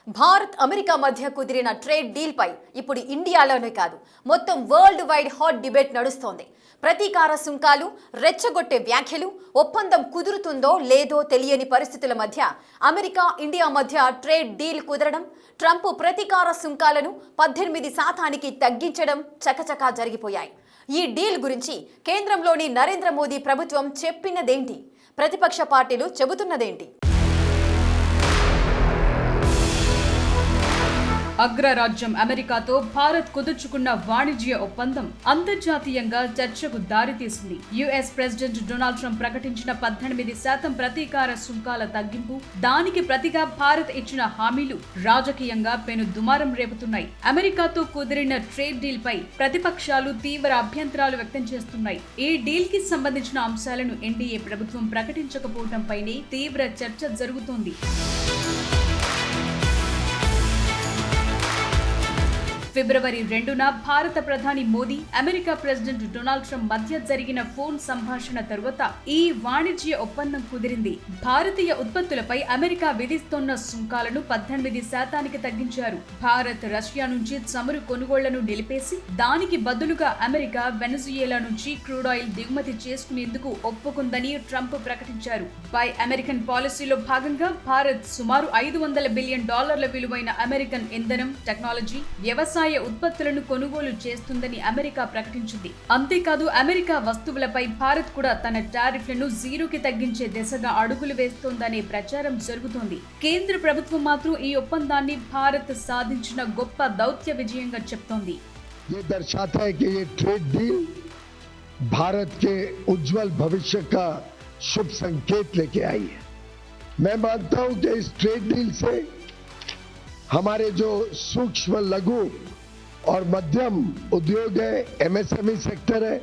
Bharat America మధ్య కుదిరిన trade deal పై ఇప్పుడు ఇండియాలోనే కాదు మొత్తం వరల్డ్ వైడ్ హాట్ డిబేట్ నడుస్తోంది. ప్రతీకార సుంకాలు, రెచ్చగొట్టే వ్యాఖ్యలు, ఒప్పందం కుదురుతుందో లేదో తెలియని పరిస్థితుల మధ్య అమెరికా ఇండియా మధ్య ట్రేడ్ డీల్ కుదరడం, ట్రంప్ ప్రతీకార సుంకాలను 18% తగ్గించడం చకచకా జరిగిపోయాయి. ఈ డీల్ గురించి కేంద్రంలోని నరేంద్ర మోదీ ప్రభుత్వం చెప్పినదేంటి? ప్రతిపక్ష పార్టీలు చెబుతున్నదేంటి? అగ్రరాజ్యం అమెరికాతో భారత్ కుదుర్చుకున్న వాణిజ్య ఒప్పందం అంతర్జాతీయంగా చర్చకు దారితీసింది. యుఎస్ ప్రెసిడెంట్ డొనాల్డ్ ట్రంప్ ప్రకటించిన 18% ప్రతీకార సుంకాల తగ్గింపు, దానికి ప్రతిగా భారత్ ఇచ్చిన హామీలు రాజకీయంగా పెను దుమారం రేపుతున్నాయి. అమెరికాతో కుదిరిన ట్రేడ్ డీల్ పై ప్రతిపక్షాలు తీవ్ర అభ్యంతరాలు వ్యక్తం చేస్తున్నాయి. ఈ డీల్ కి సంబంధించిన అంశాలను ఎన్డీఏ ప్రభుత్వం ప్రకటించకపోవడంపైనే తీవ్ర చర్చ జరుగుతోంది. ఫిబ్రవరి 2న భారత ప్రధాని Modi, America president Donald Trump మధ్య జరిగిన ఫోన్ సంభాషణ తరువాత ఈ వాణిజ్య ఒప్పందం కుదిరింది. భారతీయ ఉత్పత్తులపై అమెరికా విధిస్తోన్న సుంకాలను 18% తగ్గించారు. భారత్ రష్యా నుంచి చమురు కొనుగోళ్లను నిలిపేసి దానికి బదులుగా అమెరికా వెనజుయేలా నుంచి క్రూడ్ ఆయిల్ దిగుమతి చేసుకునేందుకు ఒప్పుకుందని ట్రంప్ ప్రకటించారు. బై అమెరికన్ పాలసీలో భాగంగా భారత్ సుమారు $500 బిలియన్ విలువైన అమెరికన్ ఇంధనం, టెక్నాలజీ, వ్యవసాయ ఉత్పత్తులను కొనుగోలు చేస్తుందని అమెరికా ప్రకటించింది. అంతేకాదు అమెరికా వస్తువులపై భారత్ కూడా తన టారిఫ్లను జీరోకి తగ్గించే దిశగా అడుగులు వేస్తోందనే ప్రచారం జరుగుతోంది. కేంద్ర ప్రభుత్వం మాత్రం ఈ ఒప్పందాన్ని భారత్ సాధించిన గొప్ప దౌత్య విజయంగా చెప్తోంది. ये दर्शाता है कि ये ट्रेड डील भारत के उज्जवल भविष्य का शुभ संकेत लेके आई है। मैं मानता हूं कि इस ट्रेड डील से हमारे जो सूक्ष्म, लघु और मध्यम उद्योग है, एमएसएमई सेक्टर है,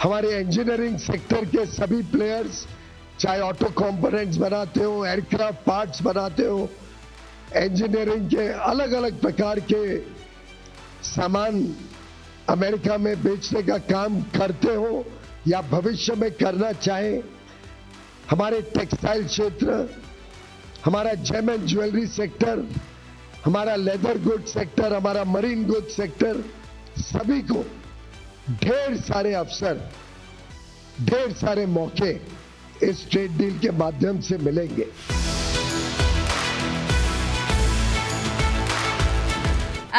हमारे इंजीनियरिंग सेक्टर के सभी प्लेयर्स, चाहे ऑटो कंपोनेंट्स बनाते हो, एयरक्राफ्ट पार्ट्स बनाते हो, इंजीनियरिंग के अलग अलग प्रकार के सामान अमेरिका में बेचने का काम करते हो या भविष्य में करना चाहे, हमारे टेक्सटाइल क्षेत्र, हमारा जेम एंड ज्वेलरी सेक्टर, हमारा लेदर गुड सेक्टर, हमारा मरीन गुड सेक्टर, सभी को ढेर सारे अवसर, ढेर सारे मौके इस ट्रेड डील के माध्यम से मिलेंगे।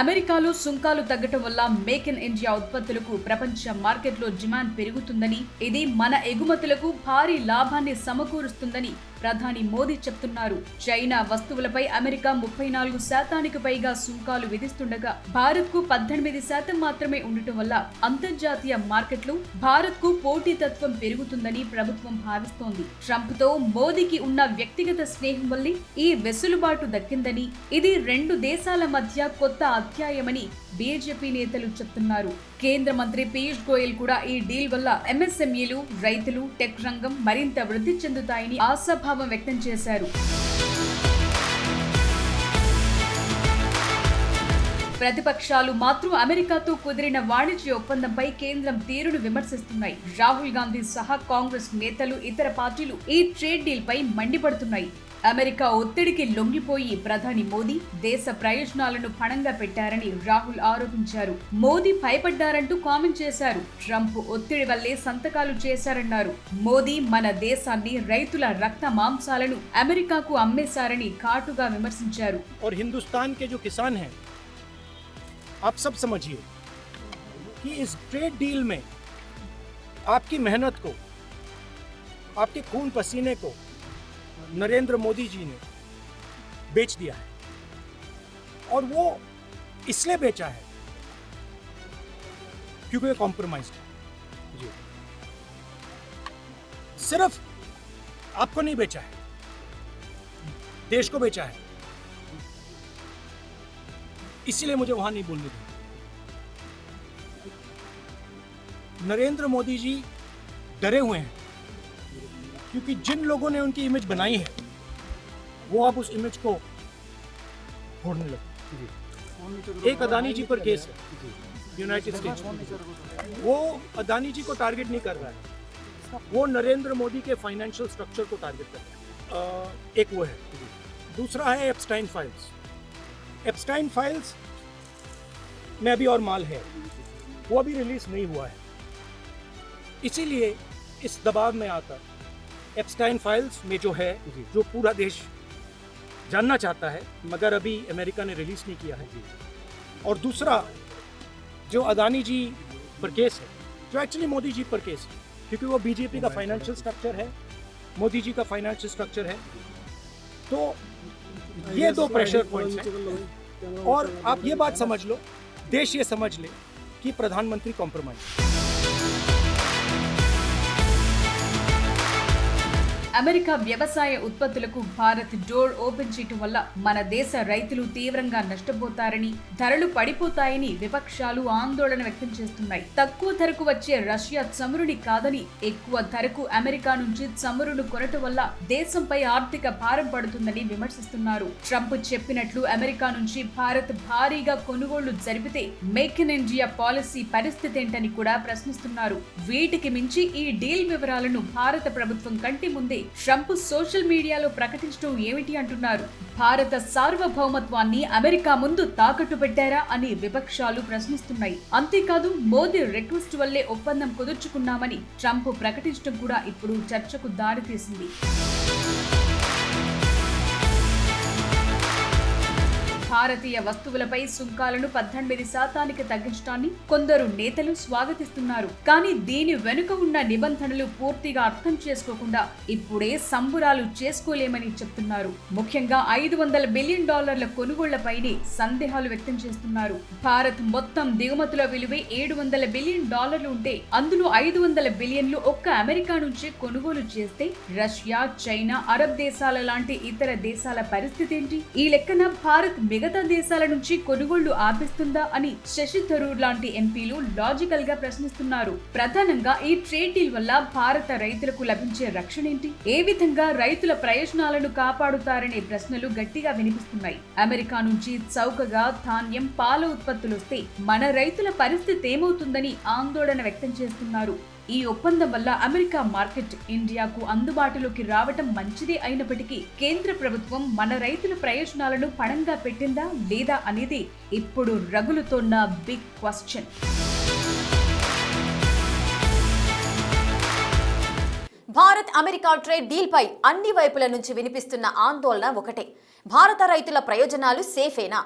అమెరికాలో సుంకాలు తగ్గటం వల్ల మేక్ ఇన్ ఇండియా ఉత్పత్తులకు ప్రపంచ మార్కెట్లో డిమాండ్ పెరుగుతుందని, ఇది మన ఎగుమతులకు భారీ లాభాన్ని సమకూరుస్తుందని ప్రధాని మోదీ చెప్తున్నారు. చైనా వస్తువులపై అమెరికా 34% పైగా సుంకాలు విధిస్తుండగా భారత్ కు 18% మాత్రమే ఉండటం వల్ల అంతర్జాతీయ మార్కెట్లు భారత్ కు పోటీతత్వం పెరుగుతుందని ప్రభుత్వం భావిస్తోంది. ట్రంప్ తో మోదీకి ఉన్న వ్యక్తిగత స్నేహం వల్లే ఈ వెసులుబాటు దక్కిందని, ఇది రెండు దేశాల మధ్య కొత్త అధ్యాయమని బీజేపీ నేతలు చెప్తున్నారు. కేంద్ర మంత్రి పీయూష్ గోయల్ కూడా ఈ డీల్ వల్ల ఎంఎస్ఎంఈలు, రైతులు, టెక్ రంగం మరింత వృద్ధి చెందుతాయని ఆశాభావం వ్యక్తం చేశారు. ప్రతిపక్షాలు మాత్రం అమెరికాతో కుదిరిన వాణిజ్య ఒప్పందంపై కేంద్రం తీరును విమర్శిస్తున్నాయి. రాహుల్ గాంధీ సహా కాంగ్రెస్ నేతలు, ఇతర పార్టీలు ఈ ట్రేడ్ డీల్ పై మండిపడుతున్నాయి. అమెరికా ఒత్తిడికి లొంగిపోయి ప్రధాని మోదీ దేశ ప్రయోజనాలను పణంగా పెట్టారని రాహుల్ ఆరోపించారు. మోదీ భయపడ్డారంటూ కామెంట్ చేశారు. ట్రంప్ ఒత్తిడి వల్లే సంతకాలు చేశారన్నారు. మోదీ మన దేశాన్ని, రైతుల రక్త మాంసాలను అమెరికాకు అమ్మేశారని ఘాటుగా విమర్శించారు. और हिंदुस्तान के जो किसान हैं, आप सब समझिए कि इस ट्रेड डील में आपकी मेहनत को, आपके खून पसीने को नरेंद्र मोदी जी ने बेच दिया है, और वो इसलिए बेचा है क्योंकि ये कॉम्प्रोमाइज्ड है जी। सिर्फ आपको नहीं बेचा है, देश को बेचा है, इसीलिए मुझे वहां नहीं बोलने दी। नरेंद्र मोदी जी डरे हुए हैं क्योंकि जिन लोगों ने उनकी इमेज बनाई है वो अब उस इमेज को फोड़ने लगे। एक अदानी जी पर केस है यूनाइटेड स्टेट्स, वो अदानी जी को टारगेट नहीं कर रहा है, वो नरेंद्र मोदी के फाइनेंशियल स्ट्रक्चर को टारगेट कर रहा है। एक वो है। दूसरा है एप्स्टाइन फाइल्स। एप्स्टाइन फाइल्स में अभी और माल है, वो अभी रिलीज नहीं हुआ है, इसीलिए इस दबाव में आकर एप्स्टाइन फाइल्स में जो है, जो पूरा देश जानना चाहता है, मगर अभी अमेरिका ने रिलीज नहीं किया है। और दूसरा जो अदानी जी पर केस है, जो एक्चुअली मोदी जी पर केस है, क्योंकि वो बीजेपी का फाइनेंशियल स्ट्रक्चर है, मोदी जी का फाइनेंशियल स्ट्रक्चर है, तो ये दो प्रेशर पॉइंट्स हैं। और आप ये बात समझ लो, देश ये समझ ले कि प्रधानमंत्री कॉम्प्रोमाइज। అమెరికా వ్యవసాయ ఉత్పత్తులకు భారత్ డోర్ ఓపెన్ చేయటం వల్ల మన దేశ రైతులు తీవ్రంగా నష్టపోతారని, ధరలు పడిపోతాయని విపక్షాలు ఆందోళన వ్యక్తం చేస్తున్నాయి. తక్కువ ధరకు వచ్చే రష్యా చమురుని కాదని ఎక్కువ ధరకు అమెరికా నుంచి చమురును కొనటం వల్ల దేశంపై ఆర్థిక భారం పడుతుందని విమర్శిస్తున్నారు. ట్రంప్ చెప్పినట్లు అమెరికా నుంచి భారత్ భారీగా కొనుగోళ్లు జరిపితే మేక్ ఇన్ ఇండియా పాలసీ పరిస్థితి ఏంటని కూడా ప్రశ్నిస్తున్నారు. వీటికి మించి ఈ డీల్ వివరాలను భారత ప్రభుత్వం కంటి ముందే ట్రంప్ సోషల్ మీడియాలో ప్రకటించడం ఏమిటి అంటున్నారు. భారత సార్వభౌమత్వాన్ని అమెరికా ముందు తాకట్టు పెట్టారా అని విపక్షాలు ప్రశ్నిస్తున్నాయి. అంతేకాదు, మోదీ రిక్వెస్ట్ వల్లే ఒప్పందం కుదుర్చుకున్నామని ట్రంప్ ప్రకటించడం కూడా ఇప్పుడు చర్చకు దారితీసింది. భారతీయ వస్తువులపై సుంకాలను 18% తగ్గించడాన్ని కొందరు నేతలు స్వాగతిస్తున్నారు. కానీ దీని వెనుక ఉన్న నిబంధనలు పూర్తిగా అర్థం చేసుకోకుండా ఇప్పుడే సంబురాలు చేసుకోలేమని చెప్తున్నారు. ముఖ్యంగా $500 బిలియన్ కొనుగోళ్లపైనే సందేహాలు వ్యక్తం చేస్తున్నారు. భారత్ మొత్తం దిగుమతుల విలువే $700 బిలియన్ ఉంటే అందులో $500 బిలియన్లు ఒక్క అమెరికా నుంచే కొనుగోలు చేస్తే రష్యా, చైనా, అరబ్ దేశాల లాంటి ఇతర దేశాల పరిస్థితి ఏంటి? ఈ లెక్కన భారత్ మిగతా దేశాల నుంచి కొనుగోళ్లు ఆపిస్తుందా అని శశి థరూర్ లాంటి ఎంపీలు లాజికల్ గా ప్రశ్నిస్తున్నారు. ప్రధానంగా ఈ ట్రేడ్ డీల్ వల్ల భారత రైతులకు లభించే రక్షణ ఏంటి? ఏ విధంగా రైతుల ప్రయోజనాలను కాపాడుతారనే ప్రశ్నలు గట్టిగా వినిపిస్తున్నాయి. అమెరికా నుంచి చౌకగా ధాన్యం, పాల ఉత్పత్తులు వస్తే మన రైతుల పరిస్థితి ఏమవుతుందని ఆందోళన వ్యక్తం చేస్తున్నారు. ఈ ఒప్పందం వల్ల అమెరికా మార్కెట్ ఇండియాకు అందుబాటులోకి రావటం మంచిదే అయినప్పటికీ కేంద్ర ప్రభుత్వం మన రైతుల ప్రయోజనాలను పణంగా పెట్టిందా లేదా అనేది ఇప్పుడు రగులుతోన్న big question. Bharat America trade deal పై అన్ని వైపుల నుంచి వినిపిస్తున్న ఆందోళన ఒకటే. భారత రైతుల ప్రయోజనాలు సేఫేనా?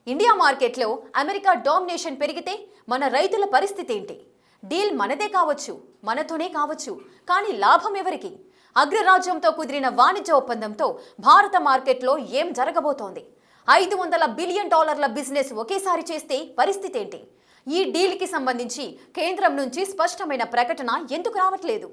ఇండియా మార్కెట్లో అమెరికా డామినేషన్ పెరిగితే మన రైతుల పరిస్థితి ఏంటి? డీల్ మనదే కావచ్చు, మనతోనే కావచ్చు, కానీ లాభం ఎవరికి? అగ్రరాజ్యంతో కుదిరిన వాణిజ్య ఒప్పందంతో భారత మార్కెట్లో ఏం జరగబోతోంది? $500 బిలియన్ బిజినెస్ ఒకేసారి చేస్తే పరిస్థితి ఏంటి? ఈ డీల్కి సంబంధించి కేంద్రం నుంచి స్పష్టమైన ప్రకటన ఎందుకు రావట్లేదు?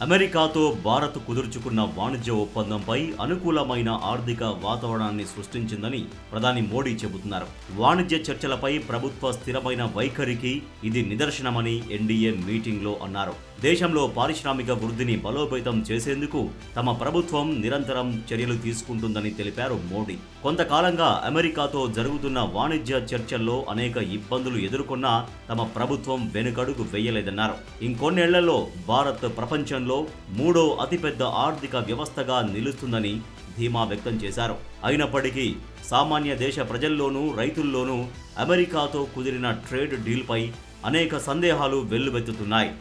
అమెరికాతో భారత్ కుదుర్చుకున్న వాణిజ్య ఒప్పందంపై అనుకూలమైన ఆర్థిక వాతావరణాన్ని సృష్టించిందని ప్రధాని మోడీ చెబుతున్నారు. వాణిజ్య చర్చలపై ప్రభుత్వ స్థిరమైన వైఖరికి ఇది నిదర్శనమని ఎన్డీఏ మీటింగ్లో అన్నారు. దేశంలో పారిశ్రామిక వృద్ధిని బలోపేతం చేసేందుకు తమ ప్రభుత్వం నిరంతరం చర్యలు తీసుకుంటుందని తెలిపారు మోడీ. కొంతకాలంగా అమెరికాతో జరుగుతున్న వాణిజ్య చర్చల్లో అనేక ఇబ్బందులు ఎదుర్కొన్నా తమ ప్రభుత్వం వెనుకడుగు వేయలేదన్నారు. ఇంకొన్నేళ్లలో భారత్ ప్రపంచంలో 3వ అతిపెద్ద ఆర్థిక వ్యవస్థగా నిలుస్తుందని ధీమా వ్యక్తం చేశారు. అయినప్పటికీ సామాన్య దేశ ప్రజల్లోనూ రైతుల్లోనూ అమెరికాతో కుదిరిన ట్రేడ్ డీల్పై అనేక సందేహాలు వెల్లువెత్తుతున్నాయి.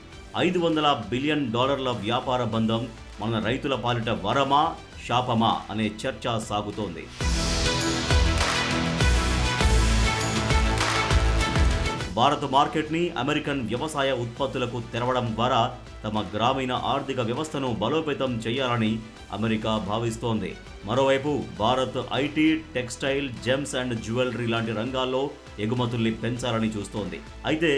$500 బిలియన్ వ్యాపార బంధం మన రైతుల పాలిట వరమా, శాపమా అనే చర్చ సాగుతోంది. భారత మార్కెట్ని అమెరికన్ వ్యవసాయ ఉత్పత్తులకు తెరవడం ద్వారా తమ గ్రామీణ ఆర్థిక వ్యవస్థను బలోపేతం చేయాలని అమెరికా భావిస్తోంది. మరోవైపు Bharat IT, textile, gems and jewellery లాంటి రంగాల్లో ఎగుమతుల్ని పెంచాలని చూస్తోంది. అయితే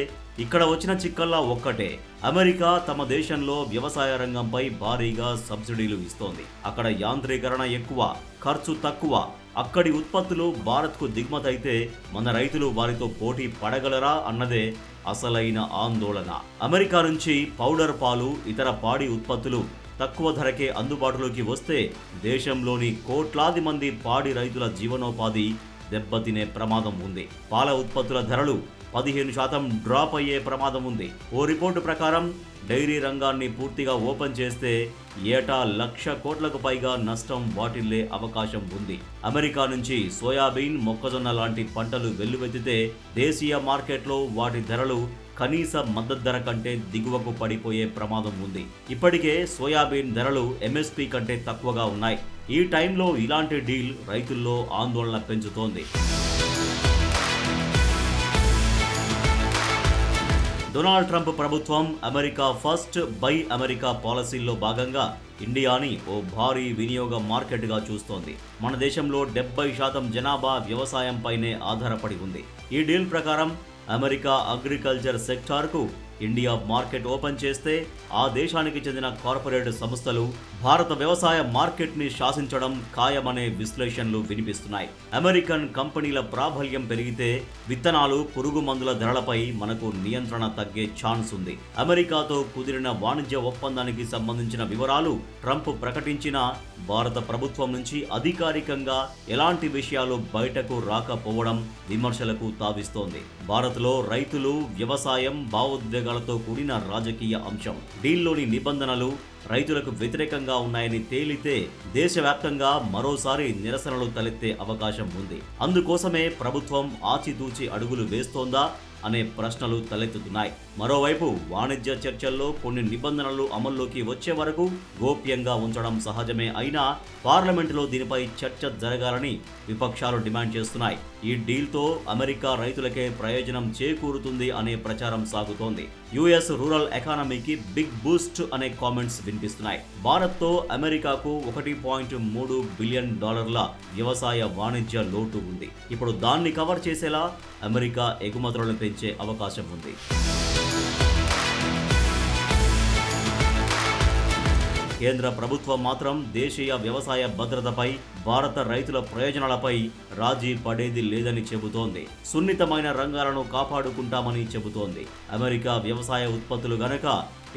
ఇక్కడ వచ్చిన చిక్కల్లా ఒక్కటే, అమెరికా తమ దేశంలో వ్యవసాయ రంగంపై భారీగా సబ్సిడీలు ఇస్తోంది. అక్కడ యాంత్రీకరణ ఎక్కువ, ఖర్చు తక్కువ. అక్కడి ఉత్పత్తులు భారత్కు దిగుమతైతే మన రైతులు వారితో పోటీ పడగలరా అన్నదే అసలైన ఆందోళన. అమెరికా నుంచి పౌడర్ పాలు, ఇతర పాడి ఉత్పత్తులు తక్కువ ధరకే అందుబాటులోకి వస్తే దేశంలోని కోట్లాది మంది పాడి రైతుల జీవనోపాధి దెబ్బతినే ప్రమాదం ఉంది. పాల ఉత్పత్తుల ధరలు 15% డ్రాప్ అయ్యే ప్రమాదం ఉంది. ఓ రిపోర్టు ప్రకారం డైరీ రంగాన్ని పూర్తిగా ఓపెన్ చేస్తే ఏటా 1,00,000 కోట్లకు పైగా నష్టం వాటిల్లే అవకాశం ఉంది. అమెరికా నుంచి సోయాబీన్, మొక్కజొన్న లాంటి పంటలు వెల్లువెత్తితే దేశీయ మార్కెట్లో వాటి ధరలు కనీస మద్దతు ధర కంటే దిగువకు పడిపోయే ప్రమాదం ఉంది. ఇప్పటికే సోయాబీన్ ధరలు ఎంఎస్పీ కంటే తక్కువగా ఉన్నాయి. ఈ టైంలో ఇలాంటి డీల్ రైతుల్లో ఆందోళన పెంచుతోంది. డొనాల్డ్ ట్రంప్ ప్రభుత్వం అమెరికా ఫస్ట్, బై అమెరికా పాలసీల్లో భాగంగా ఇండియాని ఓ భారీ వినియోగ మార్కెట్గా చూస్తోంది. మన దేశంలో 70% జనాభా వ్యవసాయంపైనే ఆధారపడి ఉంది. ఈ డీల్ ప్రకారం అమెరికా అగ్రికల్చర్ సెక్టార్కు ఇండియా మార్కెట్ ఓపెన్ చేస్తే ఆ దేశానికి చెందిన కార్పొరేట్ సంస్థలు భారత వ్యవసాయ మార్కెట్ని శాసించడం ఖాయమనే విశ్లేషణలు వినిపిస్తున్నాయి. అమెరికన్ కంపెనీల ప్రాబల్యం పెరిగితే విత్తనాలు, పురుగు మందుల ధరలపై మనకు నియంత్రణ తగ్గే ఛాన్స్ ఉంది. అమెరికాతో కుదిరిన వాణిజ్య ఒప్పందానికి సంబంధించిన వివరాలు ట్రంప్ ప్రకటించినా భారత ప్రభుత్వం నుంచి అధికారికంగా ఎలాంటి విషయాలు బయటకు రాకపోవడం విమర్శలకు తావిస్తోంది. భారత్లో రైతులు, వ్యవసాయం భావోద్వేగాలతో కూడిన రాజకీయ అంశం. డీల్లోని నిబంధనలు రైతులకు వ్యతిరేకంగా ఉన్నాయని తేలితే దేశవ్యాప్తంగా మరోసారి నిరసనలు తలెత్తే అవకాశం ఉంది. అందుకోసమే ప్రభుత్వం ఆచితూచి అడుగులు వేస్తోందా అనే ప్రశ్నలు తలెత్తుతున్నాయి. మరోవైపు వాణిజ్య చర్చల్లో కొన్ని నిబంధనలు అమల్లోకి వచ్చే వరకు గోప్యంగా ఉంచడం సహజమే అయినా పార్లమెంటులో దీనిపై చర్చ జరగాలని విపక్షాలు డిమాండ్ చేస్తున్నాయి. ఈ డీల్తో అమెరికా రైతులకే ప్రయోజనం చేకూరుతుంది అనే ప్రచారం సాగుతోంది. యుఎస్ రూరల్ ఎకానమీకి బిగ్ బూస్ట్ అనే కామెంట్స్ వినిపిస్తున్నాయి. భారత్తో అమెరికాకు $1.3 బిలియన్ వ్యవసాయ వాణిజ్య లోటు ఉంది. ఇప్పుడు దాన్ని కవర్ చేసేలా అమెరికా ఎగుమతులను పెంచే అవకాశం ఉంది. కేంద్ర ప్రభుత్వం మాత్రం దేశీయ వ్యవసాయ భద్రతపై, భారత రైతుల ప్రయోజనాలపై రాజీ పడేది లేదని చెబుతోంది. సున్నితమైన రంగాలను కాపాడుకుంటామని చెబుతోంది. అమెరికా వ్యవసాయ ఉత్పత్తులు గనక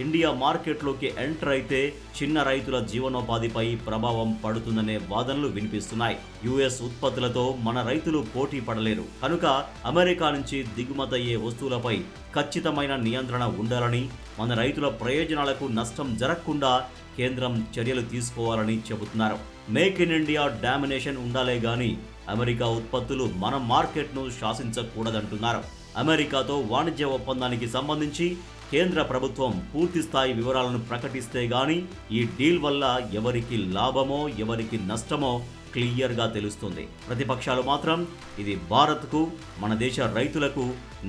ఇండియా మార్కెట్లోకి ఎంటర్ అయితే చిన్న రైతుల జీవనోపాధిపై ప్రభావం పడుతుందనే వాదనలు వినిపిస్తున్నాయి. యుఎస్ ఉత్పత్తులతో మన రైతులు పోటీ పడలేరు కనుక అమెరికా నుంచి దిగుమతయ్యే వస్తువులపై ఖచ్చితమైన నియంత్రణ ఉండాలని, మన రైతుల ప్రయోజనాలకు నష్టం జరగకుండా కేంద్రం చర్యలు తీసుకోవాలని చెబుతున్నారు. మేక్ ఇన్ ఇండియా డామినేషన్ ఉండాలే గాని అమెరికా ఉత్పత్తులు మన మార్కెట్ను శాసించకూడదంటున్నారు. అమెరికాతో వాణిజ్య ఒప్పందానికి సంబంధించి కేంద్ర ప్రభుత్వం పూర్తిస్థాయి వివరాలను ప్రకటిస్తే గాని ఈ డీల్ వల్ల ఎవరికి లాభమో ఎవరికి నష్టమో క్లియర్గా తెలుస్తుంది. ప్రతిపక్షాలు మాత్రం ఇది భారత్కు, మన దేశ రైతులకు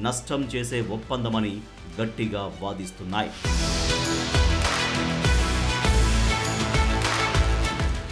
నష్టం చేసే ఒప్పందమని గట్టిగా వాదిస్తున్నాయి.